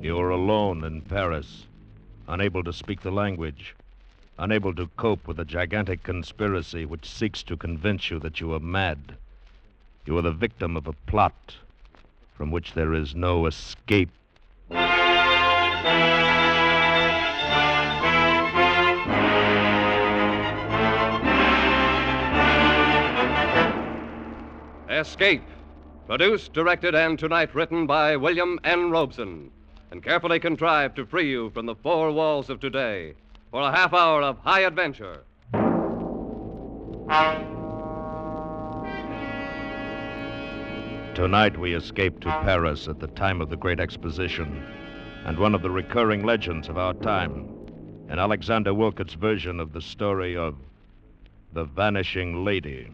You're alone in Paris, unable to speak the language, unable to cope with a gigantic conspiracy which seeks to convince you that you are mad. You are the victim of a plot from which there is no escape. Escape. Produced, directed, and tonight written by William N. Robeson, and carefully contrived to free you from the four walls of today for a half hour of high adventure. Tonight we escape to Paris at the time of the Great Exposition, and one of the recurring legends of our time, in Alexander Woollcott's version of the story of the Vanishing Lady.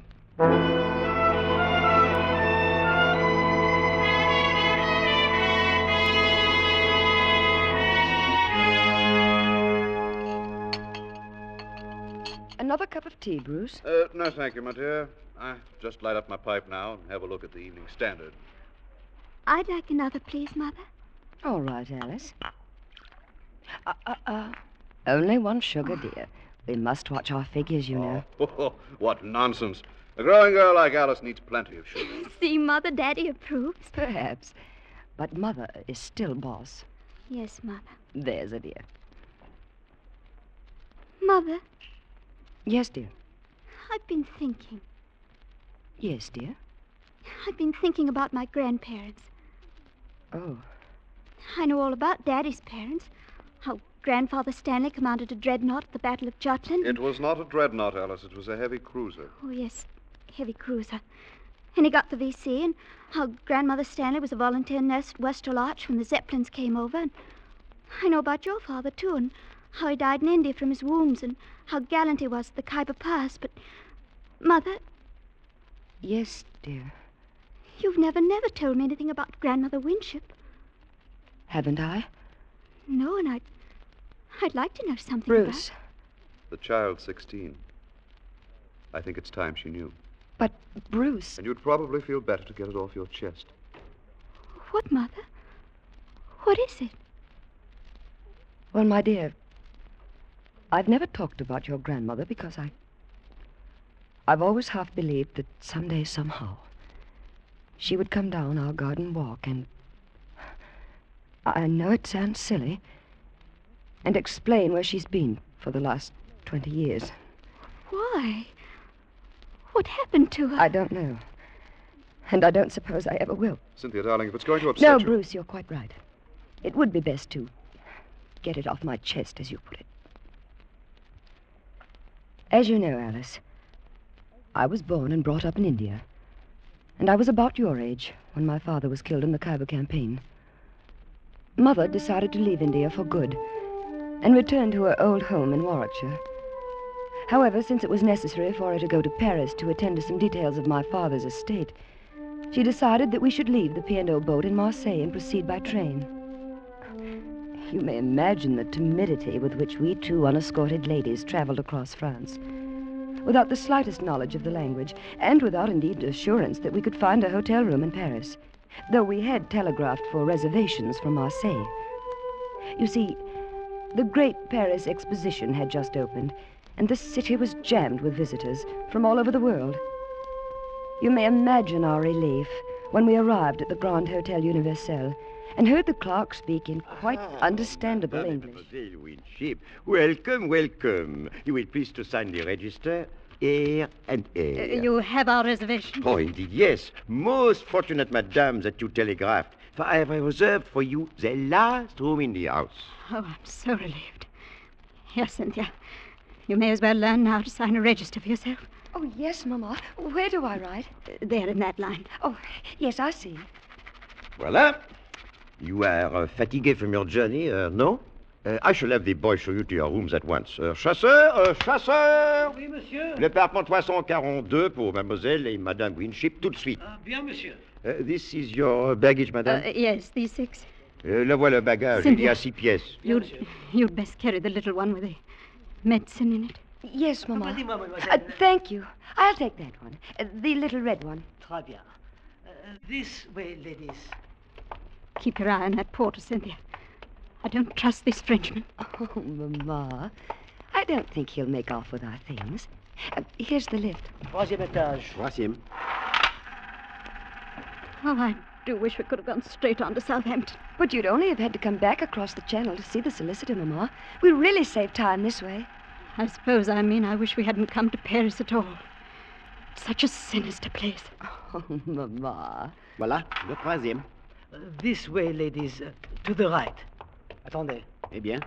Another cup of tea, Bruce? No, thank you, my dear. I just light up my pipe now and have a look at the Evening Standard. I'd like another, please, Mother. All right, Alice. Only one sugar, dear. We must watch our figures, you know. Oh, what nonsense. A growing girl like Alice needs plenty of sugar. See, Mother, Daddy approves. Perhaps. But Mother is still boss. Yes, Mother. There's a dear. Mother, Yes, dear. I've been thinking. Yes, dear. I've been thinking about my grandparents. Oh. I know all about Daddy's parents. How Grandfather Stanley commanded a dreadnought at the Battle of Jutland. It was not a dreadnought, Alice. It was a heavy cruiser. Oh, yes, heavy cruiser. And he got the VC, and how Grandmother Stanley was a volunteer nurse at Westerl Arch when the Zeppelins came over. And I know about your father, too, and how he died in India from his wounds, and how gallant he was at the Khyber Pass. But, Mother... Yes, dear. You've never told me anything about Grandmother Winship. Haven't I? No, and I'd like to know something Bruce. about... The child's 16. I think it's time she knew. But, Bruce... And you'd probably feel better to get it off your chest. What, Mother? What is it? Well, my dear, I've never talked about your grandmother because I've always half believed that someday, somehow, she would come down our garden walk and... I know it sounds silly, and explain where she's been for the last 20 years. Why? What happened to her? I don't know. And I don't suppose I ever will. Cynthia, darling, if it's going to upset you... No, Bruce, you're quite right. It would be best to get it off my chest, as you put it. As you know, Alice, I was born and brought up in India. And I was about your age when my father was killed in the Khyber campaign. Mother decided to leave India for good and return to her old home in Warwickshire. However, since it was necessary for her to go to Paris to attend to some details of my father's estate, she decided that we should leave the P&O boat in Marseille and proceed by train. You may imagine the timidity with which we two unescorted ladies traveled across France, without the slightest knowledge of the language, and without, indeed, assurance that we could find a hotel room in Paris, though we had telegraphed for reservations from Marseille. You see, the Great Paris Exposition had just opened, and the city was jammed with visitors from all over the world. You may imagine our relief when we arrived at the Grand Hotel Universel and heard the clerk speak in quite understandable English. Mademoiselle Winship, welcome, welcome. You will please to sign the register, air and air. You have our reservation? Oh, indeed, yes. Most fortunate, madame, that you telegraphed. For I have reserved for you the last room in the house. Oh, I'm so relieved. Here, Cynthia. You may as well learn now to sign a register for yourself. Oh, yes, Mamma. Where do I write? There in that line. Oh, yes, I see. Voila. You are fatigué from your journey, no? I shall have the boy show you to your rooms at once. Chasseur, chasseur! Oui, monsieur. Le parpement 342 pour mademoiselle et madame Winship, tout de suite. Bien, monsieur. This is your baggage, madame? Yes, these 6. Le voilà le bagage. Cynthia. Il y a 6 pièces. You'd best carry the little one with the medicine in it? Yes, Mama. Dis-moi, mademoiselle. Thank you. I'll take that one. The little red one. Très bien. This way, ladies. Keep your eye on that porter, Cynthia. I don't trust this Frenchman. Oh, Mama. I don't think he'll make off with our things. Here's the lift. Troisième étage. Troisième. Oh, I do wish we could have gone straight on to Southampton. But you'd only have had to come back across the channel to see the solicitor, Mama. We really saved time this way. I suppose I mean I wish we hadn't come to Paris at all. It's such a sinister place. Oh, Mama. Voilà, le troisième. This way, ladies. To the right. Attendez. Eh bien.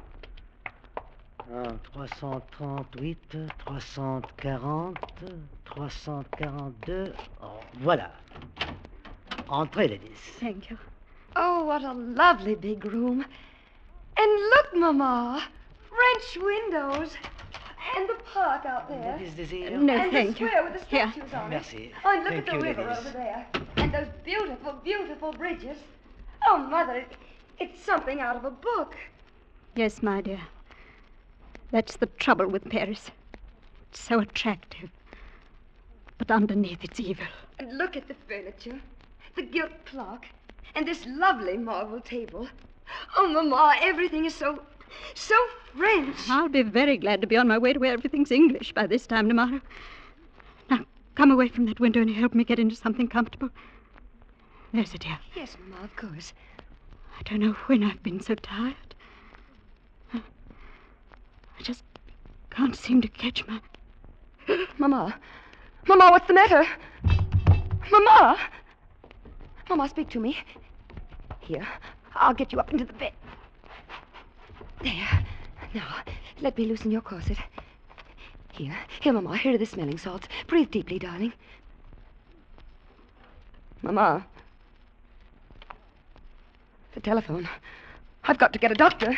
338, 340, 342. Oh, voilà. Entrez, ladies. Thank you. Oh, what a lovely big room. And look, Mama. French windows. And the park out there. Ladies desire. No, And the thank you. square with the Here. statues on it. Merci. Oh, and look Thank at the you, river ladies. over there. And those beautiful, beautiful bridges. Oh, Mother, it's something out of a book. Yes, my dear. That's the trouble with Paris. It's so attractive. But underneath it's evil. And look at the furniture. The gilt clock. And this lovely marble table. Oh, Mama, everything is so French. I'll be very glad to be on my way to where everything's English by this time tomorrow. Now, come away from that window and help me get into something comfortable. There's it, dear. Yes, Mama, of course. I don't know when I've been so tired. I just can't seem to catch my... Mama. Mama, what's the matter? Mama. Mama, speak to me. Here, I'll get you up into the bed. There. Now, let me loosen your corset. Here, Mama, here are the smelling salts. Breathe deeply, darling. Mama. The telephone. I've got to get a doctor.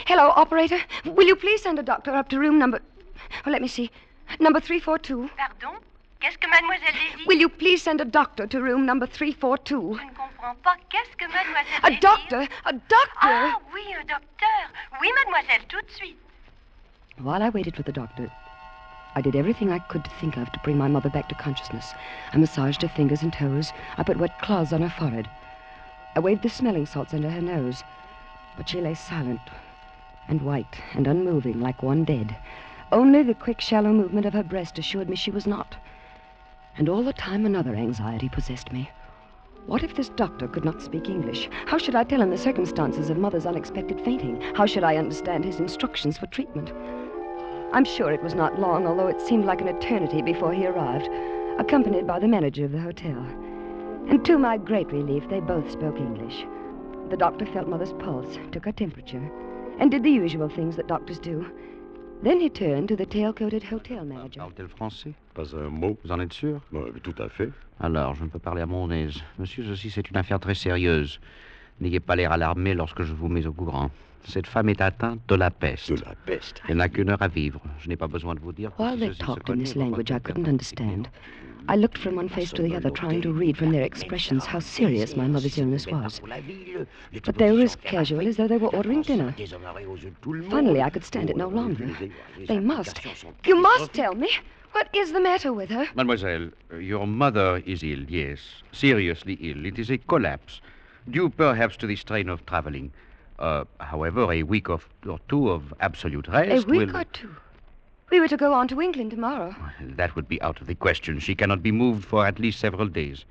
Hello, operator. Will you please send a doctor up to room number... Oh, let me see. Number 342. Pardon? Qu'est-ce que mademoiselle désire? Will you please send a doctor to room number 342? Je ne comprends pas. Qu'est-ce que mademoiselle A désire? doctor! A doctor! Ah, oui, un docteur. Oui, mademoiselle, tout de suite. While I waited for the doctor, I did everything I could to think of to bring my mother back to consciousness. I massaged her fingers and toes. I put wet cloths on her forehead. I waved the smelling salts under her nose. But she lay silent and white and unmoving like one dead. Only the quick, shallow movement of her breast assured me she was not. And all the time another anxiety possessed me. What if this doctor could not speak English? How should I tell him the circumstances of Mother's unexpected fainting? How should I understand his instructions for treatment? I'm sure it was not long, although it seemed like an eternity before he arrived, accompanied by the manager of the hotel. And to my great relief, they both spoke English. The doctor felt Mother's pulse, took her temperature, and did the usual things that doctors do. Then he turned to the tail-coated hotel manager. Parle-t-elle français? Pas un mot. Vous en êtes sûr? Tout à fait. Alors, je ne peux parler à mon aise. Monsieur, ceci, c'est une affaire très sérieuse. N'ayez pas l'air alarmé lorsque je vous mets au courant. Cette femme est atteinte de la peste. De la peste. Elle n'a qu'une heure à vivre. Je n'ai pas besoin de vous dire que While they ceci se talked in this connaît, language I votre couldn't père understand, I looked from one face to the other, trying to read from their expressions how serious my mother's illness was. But they were as casual as though they were ordering dinner. Finally, I could stand it no longer. They must. You must tell me. What is the matter with her? Mademoiselle, your mother is ill, yes. Seriously ill. It is a collapse, due perhaps to the strain of traveling. However, a week or two of absolute rest A week will... or two? We were to go on to England tomorrow. That would be out of the question. She cannot be moved for at least several days.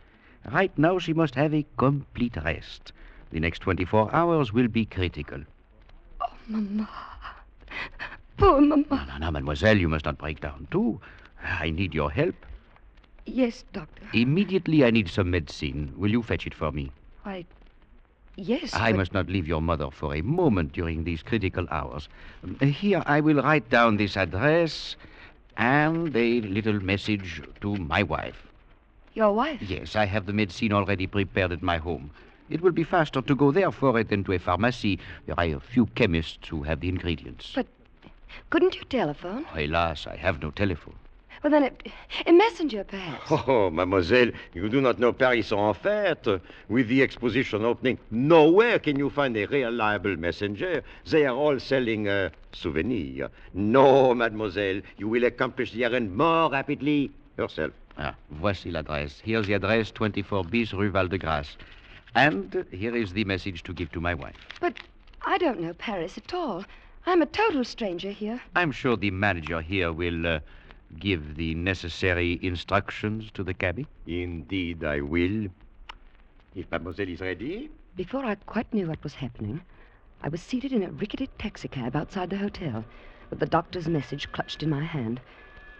Right now, she must have a complete rest. The next 24 hours will be critical. Oh, Mama. Poor Mama. No, mademoiselle, you must not break down, too. I need your help. Yes, Doctor. Immediately, I need some medicine. Will you fetch it for me? Why, yes. I but- must not leave your mother for a moment during these critical hours. Here, I will write down this address and a little message to my wife. Your wife? Yes, I have the medicine already prepared at my home. It will be faster to go there for it than to a pharmacy. There are a few chemists who have the ingredients. But couldn't you telephone? Hélas, I have no telephone. Well, then a messenger, perhaps. Oh, mademoiselle, you do not know Paris en fête. With the exposition opening, nowhere can you find a reliable messenger. They are all selling souvenirs. No, mademoiselle, you will accomplish the errand more rapidly yourself. Ah, voici l'adresse. Here's the address, 24 bis Rue Val-de-Grâce. And here is the message to give to my wife. But I don't know Paris at all. I'm a total stranger here. I'm sure the manager here will give the necessary instructions to the cabby. Indeed, I will. If mademoiselle is ready. Before I quite knew what was happening, I was seated in a rickety taxicab outside the hotel, with the doctor's message clutched in my hand,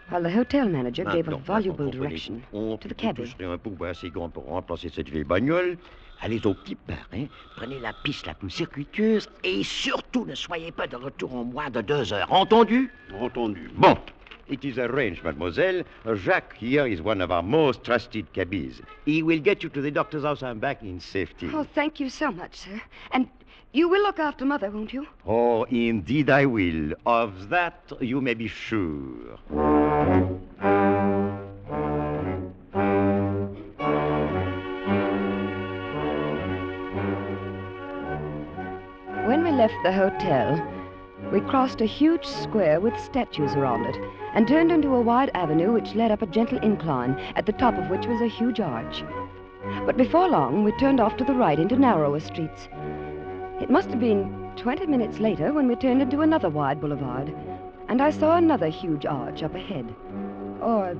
while the hotel manager gave a voluble direction to the cabby. Je serai un pouvoir assez grand pour remplacer cette vieille bagnole. Allez au petit pain, hein? Prenez la piste la plus circuiteuse et surtout ne soyez pas de retour en moins de 2 heures. Entendu? Entendu. Bon. It is arranged, mademoiselle. Jacques here is one of our most trusted cabbies. He will get you to the doctor's house and back in safety. Oh, thank you so much, sir. And you will look after Mother, won't you? Oh, indeed I will. Of that you may be sure. When we left the hotel, we crossed a huge square with statues around it and turned into a wide avenue which led up a gentle incline, at the top of which was a huge arch. But before long, we turned off to the right into narrower streets. It must have been 20 minutes later when we turned into another wide boulevard, and I saw another huge arch up ahead. Or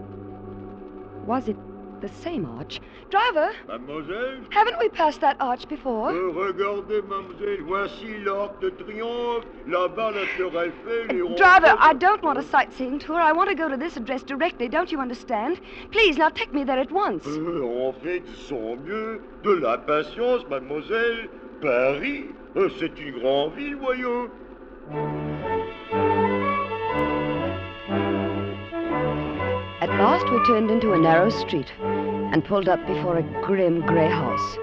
was it the same arch? Driver! Mademoiselle? Haven't we passed that arch before? Regardez, mademoiselle, voici l'Arc de Triomphe, là-bas la Tour Eiffel et... Driver, I don't want a sightseeing tour. I want to go to this address directly, don't you understand? Please, now take me there at once. En fait, sans mieux, de la patience, mademoiselle. Paris, c'est une grande ville, voyons. At last we turned into a narrow street and pulled up before a grim grey house.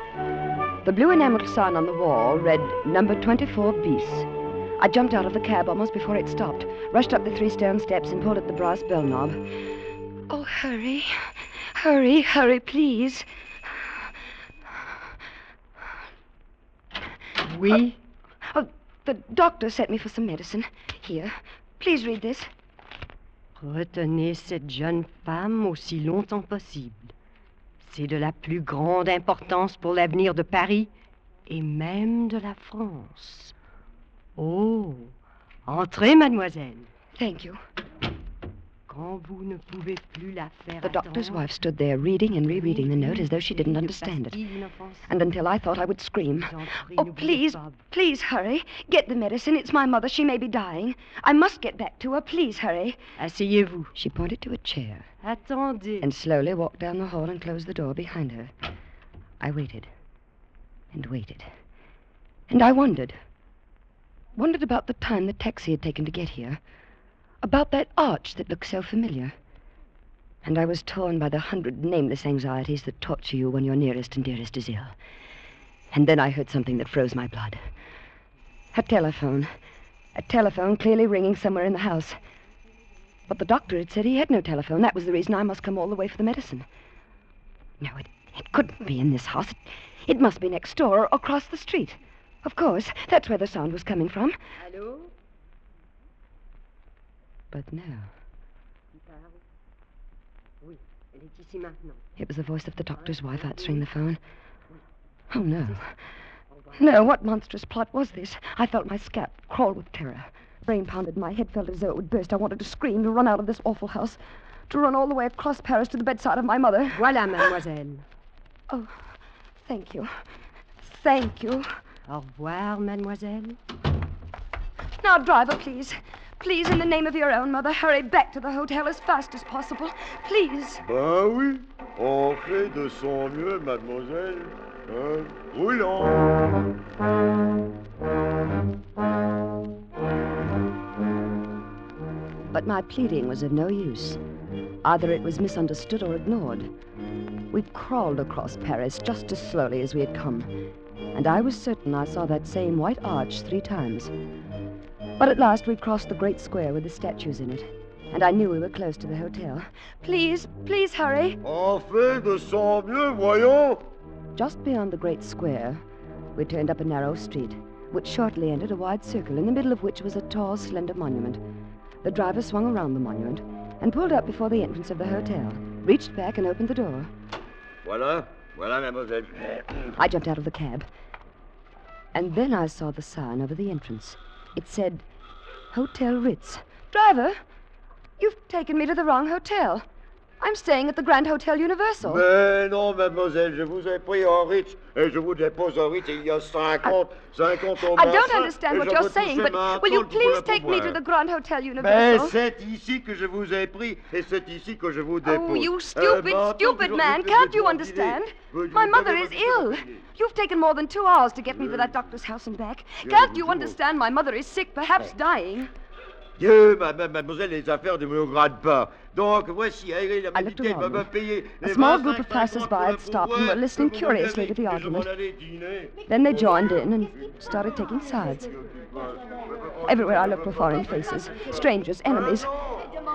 The blue enameled sign on the wall read number 24 bis. I jumped out of the cab almost before it stopped, rushed up the 3 stone steps and pulled at the brass bell knob. Oh, hurry, hurry, hurry, please. Oui? The doctor sent me for some medicine. Here, please read this. Retenez cette jeune femme aussi longtemps possible. C'est de la plus grande importance pour l'avenir de Paris et même de la France. Oh, entrez, mademoiselle. Thank you. Quand vous ne pouvez plus la faire The doctor's attendre, wife stood there reading and rereading the note as though she didn't understand it. And until I thought I would scream. Oh, please, please hurry. Get the medicine. It's my mother. She may be dying. I must get back to her. Please hurry. Asseyez-vous. She pointed to a chair Attendez. and slowly walked down the hall and closed the door behind her. I waited and waited. And I wondered. Wondered about the time the taxi had taken to get here. About that arch that looked so familiar. And I was torn by the 100 nameless anxieties that torture you when your nearest and dearest is ill. And then I heard something that froze my blood. A telephone. A telephone clearly ringing somewhere in the house. But the doctor had said he had no telephone. That was the reason I must come all the way for the medicine. No, it couldn't be in this house. It must be next door or across the street. Of course, that's where the sound was coming from. Allô? But no. Oui, elle est ici maintenant. It was the voice of the doctor's wife answering the phone. Oh, no. No, what monstrous plot was this? I felt my scalp crawl with terror. Brain pounded, my head felt as though it would burst. I wanted to scream, to run out of this awful house, to run all the way across Paris to the bedside of my mother. Voilà, mademoiselle. Oh, thank you. Thank you. Au revoir, mademoiselle. Now, driver, please. Please, in the name of your own mother, hurry back to the hotel as fast as possible. Please. Ben oui, on fait de son mieux, mademoiselle. Roulant. But my pleading was of no use. Either it was misunderstood or ignored. We crawled across Paris just as slowly as we had come, and I was certain I saw that same white arch 3 times. But at last we crossed the great square with the statues in it, and I knew we were close to the hotel. Please, please hurry. Enfin, de sang mieux, voyons. Just beyond the great square, we turned up a narrow street, which shortly entered a wide circle, in the middle of which was a tall, slender monument. The driver swung around the monument and pulled up before the entrance of the hotel, reached back and opened the door. Voilà, mademoiselle. I jumped out of the cab. And then I saw the sign over the entrance. It said, Hotel Ritz. Driver, you've taken me to the wrong hotel. I'm staying at the Grand Hotel Universal. Mais non, mademoiselle, je vous ai pris en Ritz, et je vous dépose en Ritz il y a 50 au I don't understand what you're saying, but will you please take me to the Grand Hotel Mais Universal? c'est ici que je vous ai pris, et c'est ici que je vous dépose. Oh, you stupid man, can't you understand? My mother is ill. You've taken more than 2 hours to get me to that doctor's house and back. Can't you understand my mother is sick, perhaps dying? Dieu, mademoiselle, les affaires ne me regardent pas. Donc, voici, allez, la I looked médité va me around. payer. A small group of passers-by had stopped and were listening curiously to the argument. Then they joined in and started taking sides. Everywhere I looked were foreign faces, strangers, enemies.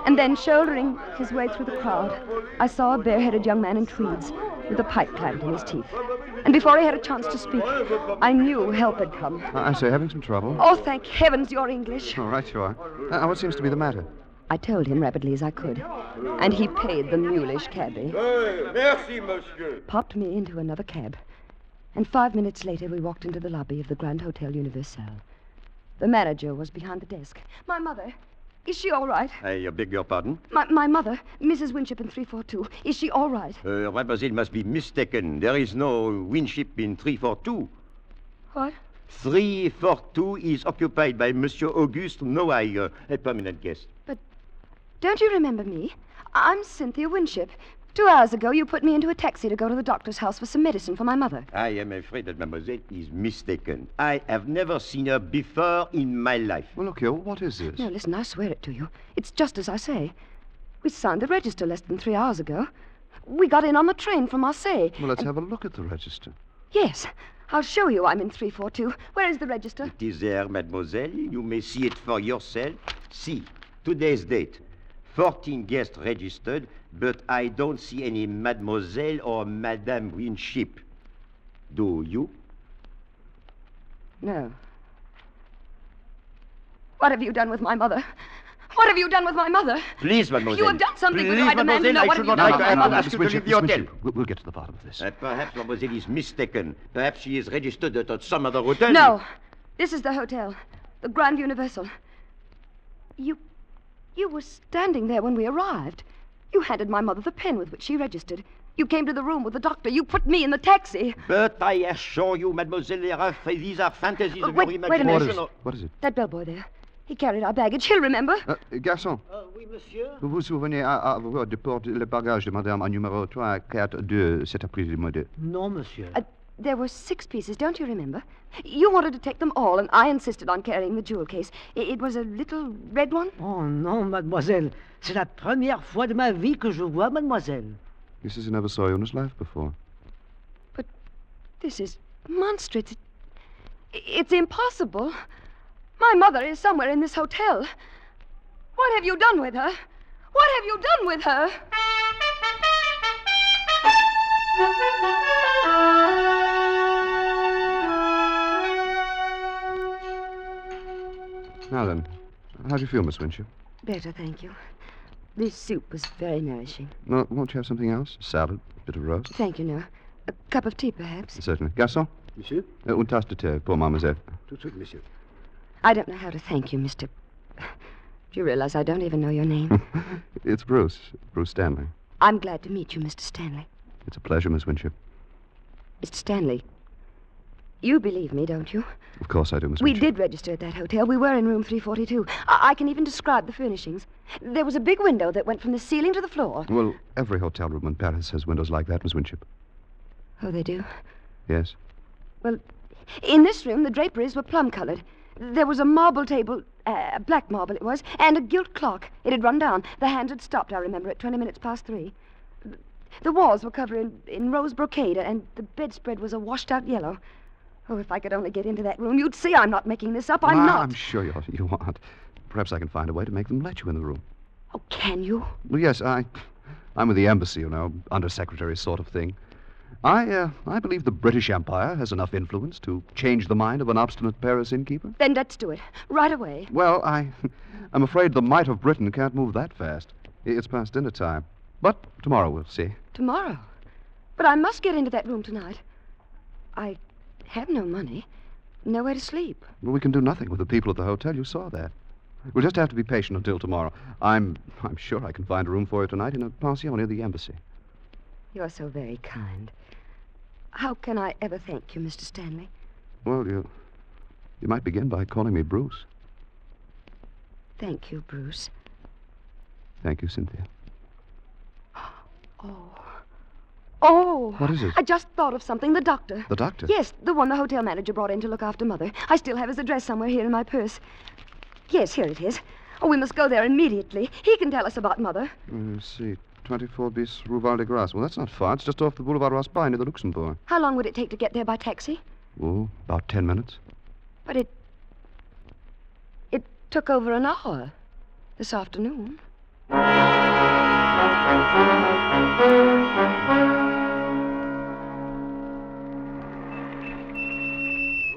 And then, shouldering his way through the crowd, I saw a bare-headed young man in tweeds with a pipe clamped in his teeth. And before he had a chance to speak, I knew help had come. I say, having some trouble? Oh, thank heavens you're English. All right, you are. What seems to be the matter? I told him rapidly as I could, and he paid the mulish cabby. Merci, monsieur. Popped me into another cab. And 5 minutes later, we walked into the lobby of the Grand Hotel Universal. The manager was behind the desk. My mother. Is she all right? I beg your pardon? My mother, Mrs. Winship in 342. Is she all right? Mademoiselle must be mistaken. There is no Winship in 342. What? 342 is occupied by Monsieur Auguste Noailles, a permanent guest. But don't you remember me? I'm Cynthia Winship. 2 hours ago, you put me into a taxi to go to the doctor's house for some medicine for my mother. I am afraid that mademoiselle is mistaken. I have never seen her before in my life. Well, look here, what is this? No, listen, I swear it to you. It's just as I say. We signed the register less than 3 hours ago. We got in on the train from Marseille. Well, let's have a look at the register. Yes, I'll show you I'm in 342. Where is the register? It is there, mademoiselle. You may see it for yourself. See, today's date. 14 guests registered, but I don't see any mademoiselle or Madame Winship. Do you? No. What have you done with my mother? What have you done with my mother? Please, mademoiselle. You have done something with her. Please, I demand to mademoiselle, know I what should have you not done with my mother. ask you to leave the hotel. We'll get to the bottom of this. Perhaps mademoiselle is mistaken. Perhaps she is registered at some other hotel. No. This is the hotel. The Grand Universal. You were standing there when we arrived. You handed my mother the pen with which she registered. You came to the room with the doctor. You put me in the taxi. But I assure you, mademoiselle, these are fantasies of your Wait a minute. imagination. What is it? That bellboy there. He carried our baggage. He'll remember. Garçon. Oui, monsieur. Vous vous souvenez avoir déporté le bagage de madame en numéro 342 cet après-midi? Non, monsieur. There were 6 pieces, don't you remember? You wanted to take them all, and I insisted on carrying the jewel case. It was a little red one? Oh, non, mademoiselle. C'est la première fois de ma vie que je vois mademoiselle. This is never saw you in his life before. But this is monstrous. It's impossible. My mother is somewhere in this hotel. What have you done with her? What have you done with her? Now then, how do you feel, Miss Winship? Better, thank you. This soup was very nourishing. Well, won't you have something else? A salad, a bit of roast? Thank you, no. A cup of tea, perhaps? Certainly. Garçon? Monsieur? Une tasse de thé pour mademoiselle. Tout de suite, monsieur. I don't know how to thank you, Mr. Do you realize I don't even know your name? It's Bruce. Bruce Stanley. I'm glad to meet you, Mr. Stanley. It's a pleasure, Miss Winship. Mr. Stanley, you believe me, don't you? Of course I do, Miss We Winship. did register at that hotel. We were in room 342. I can even describe the furnishings. There was a big window that went from the ceiling to the floor. Well, every hotel room in Paris has windows like that, Miss Winship. Oh, they do? Yes. Well, in this room, the draperies were plum-colored. There was a marble table, black marble it was, and a gilt clock. It had run down. The hands had stopped, I remember, at 20 minutes past 3. The walls were covered in rose brocade, and the bedspread was a washed-out yellow. Oh, if I could only get into that room, you'd see I'm not making this up. I'm not. I'm sure you aren't. Perhaps I can find a way to make them let you in the room. Oh, can you? Well, yes, I'm with the embassy, undersecretary sort of thing. I believe the British Empire has enough influence to change the mind of an obstinate Paris innkeeper. Then let's do it. Right away. Well, I'm afraid the might of Britain can't move that fast. It's past dinner time. But tomorrow we'll see. Tomorrow? But I must get into that room tonight. I have no money. Nowhere to sleep. Well, we can do nothing with the people at the hotel. You saw that. We'll just have to be patient until tomorrow. I'm sure I can find a room for you tonight in a pension near the embassy. You're so very kind. How can I ever thank you, Mr. Stanley? Well, you might begin by calling me Bruce. Thank you, Bruce. Thank you, Cynthia. Oh. What is it? I just thought of something. The doctor. The doctor? Yes, the one the hotel manager brought in to look after Mother. I still have his address somewhere here in my purse. Yes, here it is. Oh, we must go there immediately. He can tell us about Mother. Let's see. 24 bis Rue Val de Grace. Well, that's not far. It's just off the Boulevard Raspail near the Luxembourg. How long would it take to get there by taxi? Oh, about 10 minutes. But it took over an hour this afternoon.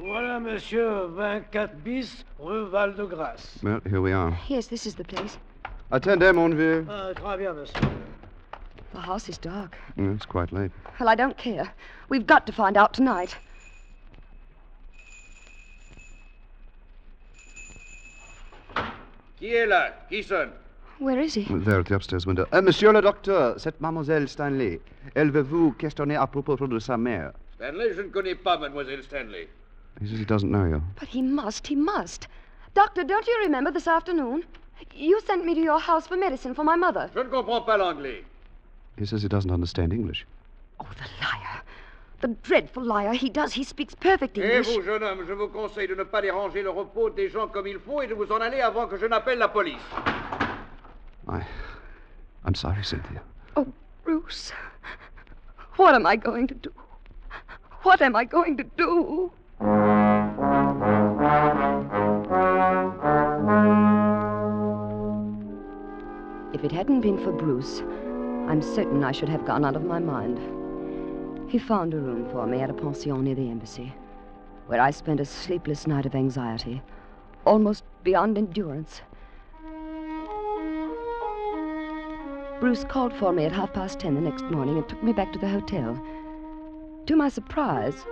Voilà, monsieur, 24 bis, rue Val de Grace. Well, here we are. Yes, this is the place. Attendez, mon vieux. Très bien, monsieur. The house is dark. It's quite late. Well, I don't care. We've got to find out tonight. Qui est là? Qui sonne? Where is he? There at the upstairs window. Monsieur le docteur, c'est mademoiselle Stanley. Elle veut vous questionner à propos de sa mère. Stanley, je ne connais pas mademoiselle Stanley. He says he doesn't know you. But he must. Doctor, don't you remember this afternoon? You sent me to your house for medicine for my mother. Je ne comprends pas l'anglais. He says he doesn't understand English. Oh, the liar. The dreadful liar. He does. He speaks perfect English. Et vous, jeune homme, je vous conseille de ne pas déranger le repos des gens comme il faut et de vous en aller avant que je n'appelle la police. I'm sorry, Cynthia. Oh, Bruce. What am I going to do? What am I going to do? If it hadn't been for Bruce, I'm certain I should have gone out of my mind. He found a room for me at a pension near the embassy, where I spent a sleepless night of anxiety, almost beyond endurance. Bruce called for me at 10:30 the next morning and took me back to the hotel. To my surprise,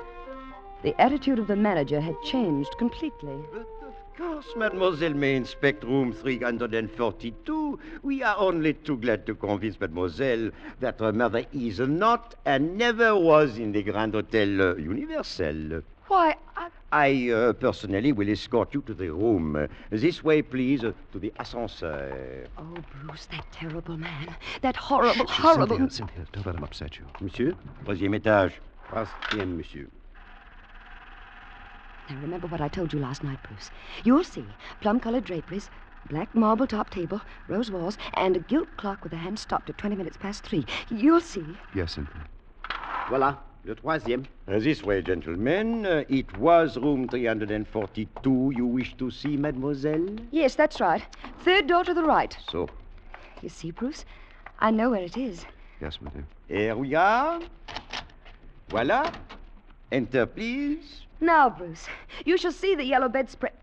the attitude of the manager had changed completely. But of course, mademoiselle may inspect room 342. We are only too glad to convince mademoiselle that her mother is not and never was in the Grand Hotel Universel. Why, I personally will escort you to the room. This way, please, to the ascenseur. Oh, Bruce, that terrible man. That horrible... Cynthia, don't let him upset you. Monsieur, 3e étage. 3e, monsieur. Now, remember what I told you last night, Bruce. You'll see plum-colored draperies, black marble top table, rose walls, and a gilt clock with the hand stopped at 20 minutes past 3. You'll see. Yes, Cynthia. Voilà, le 3e. This way, gentlemen. It was room 342 you wish to see, mademoiselle? Yes, that's right. Third door to the right. So. You see, Bruce? I know where it is. Yes, my dear. Here we are. Voilà. Enter, please. Now, Bruce, you shall see the yellow bedspread.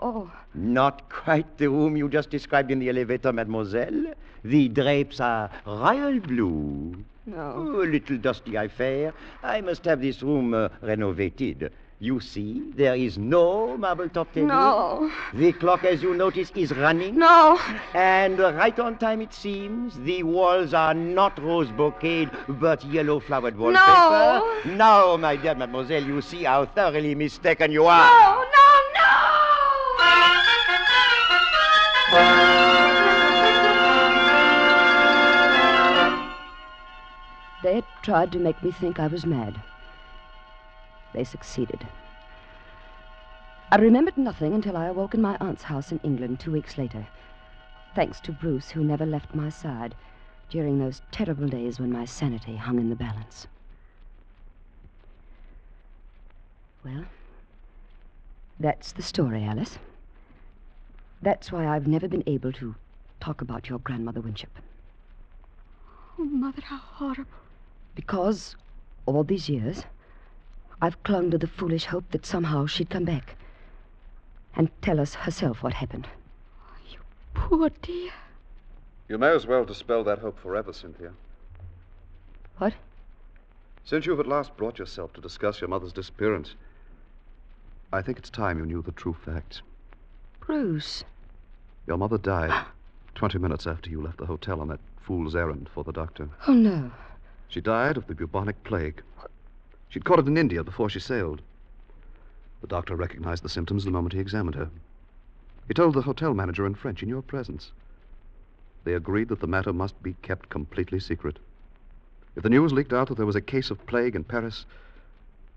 Oh. Not quite the room you just described in the elevator, mademoiselle. The drapes are royal blue. No. Oh, a little dusty, I fear. I must have this room renovated. You see, there is no marble top table. No. The clock, as you notice, is running. No. And right on time, it seems. The walls are not rose bouquet, but yellow flowered wallpaper. No. Now, my dear mademoiselle, you see how thoroughly mistaken you are. No, no, They had tried to make me think I was mad. They succeeded. I remembered nothing until I awoke in my aunt's house in England 2 weeks later, thanks to Bruce, who never left my side during those terrible days when my sanity hung in the balance. Well, that's the story, Alice. That's why I've never been able to talk about your grandmother Winship. Oh, Mother, how horrible. Because all these years, I've clung to the foolish hope that somehow she'd come back and tell us herself what happened. Poor dear. You may as well dispel that hope forever, Cynthia. What? Since you've at last brought yourself to discuss your mother's disappearance, I think it's time you knew the true facts. Bruce. Your mother died 20 minutes after you left the hotel on that fool's errand for the doctor. Oh, no. She died of the bubonic plague. She'd caught it in India before she sailed. The doctor recognized the symptoms the moment he examined her. He told the hotel manager in French in your presence. They agreed that the matter must be kept completely secret. If the news leaked out that there was a case of plague in Paris,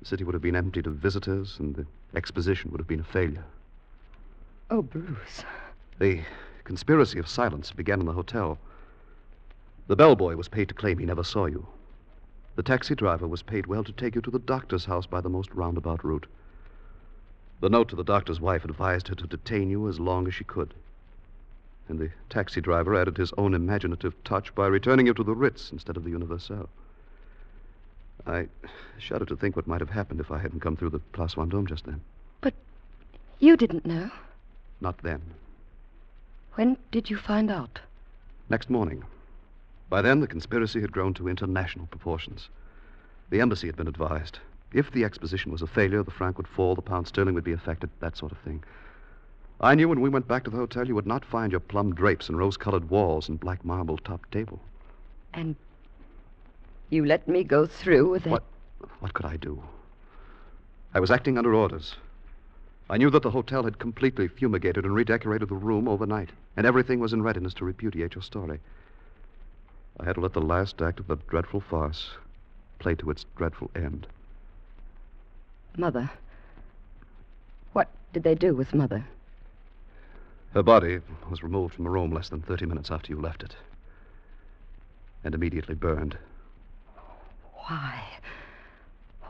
the city would have been emptied of visitors and the exposition would have been a failure. Oh, Bruce. The conspiracy of silence began in the hotel. The bellboy was paid to claim he never saw you. The taxi driver was paid well to take you to the doctor's house by the most roundabout route. The note to the doctor's wife advised her to detain you as long as she could. And the taxi driver added his own imaginative touch by returning you to the Ritz instead of the Universal. I shudder to think what might have happened if I hadn't come through the Place Vendôme just then. But you didn't know. Not then. When did you find out? Next morning. By then, the conspiracy had grown to international proportions. The embassy had been advised. If the exposition was a failure, the franc would fall, the pound sterling would be affected, that sort of thing. I knew when we went back to the hotel you would not find your plum drapes and rose-colored walls and black marble top table. And you let me go through with that? What could I do? I was acting under orders. I knew that the hotel had completely fumigated and redecorated the room overnight, and everything was in readiness to repudiate your story. I had to let the last act of the dreadful farce play to its dreadful end. Mother. What did they do with Mother? Her body was removed from the room less than 30 minutes after you left it. And immediately burned. Why?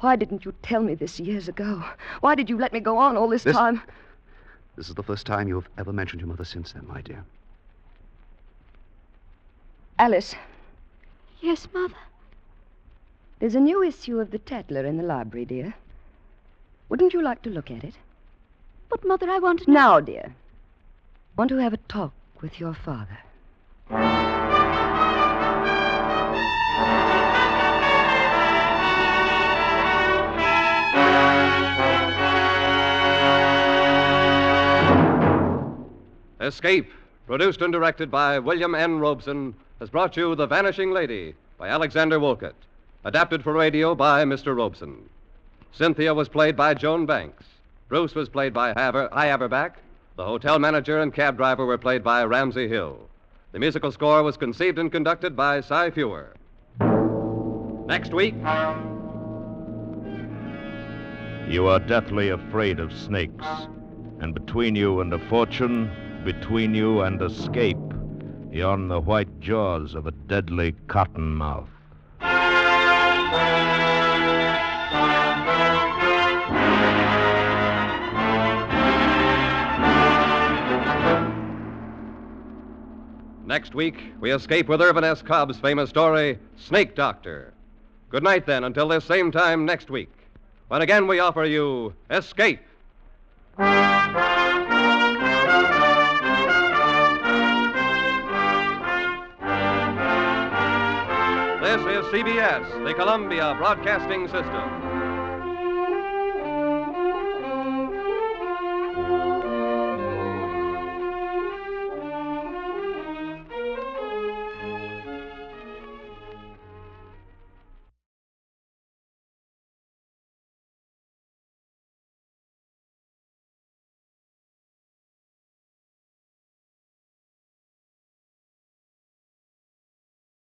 Why didn't you tell me this years ago? Why did you let me go on all this time? This is the first time you have ever mentioned your mother since then, my dear. Alice. Yes, Mother? There's a new issue of the Tatler in the library, dear. Wouldn't you like to look at it? But, Mother, I want to... Now, dear. Want to have a talk with your father. Escape, produced and directed by William N. Robeson, has brought you The Vanishing Lady by Alexander Woollcott, adapted for radio by Mr. Robeson. Cynthia was played by Joan Banks. Bruce was played by Hy Averback. The hotel manager and cab driver were played by Ramsey Hill. The musical score was conceived and conducted by Cy Fewer. Next week... You are deathly afraid of snakes, and between you and a fortune, between you and escape, yawn the white jaws of a deadly cottonmouth. Next week, we escape with Irvin S. Cobb's famous story, Snake Doctor. Good night, then, until this same time next week, when again we offer you Escape. This is CBS, the Columbia Broadcasting System.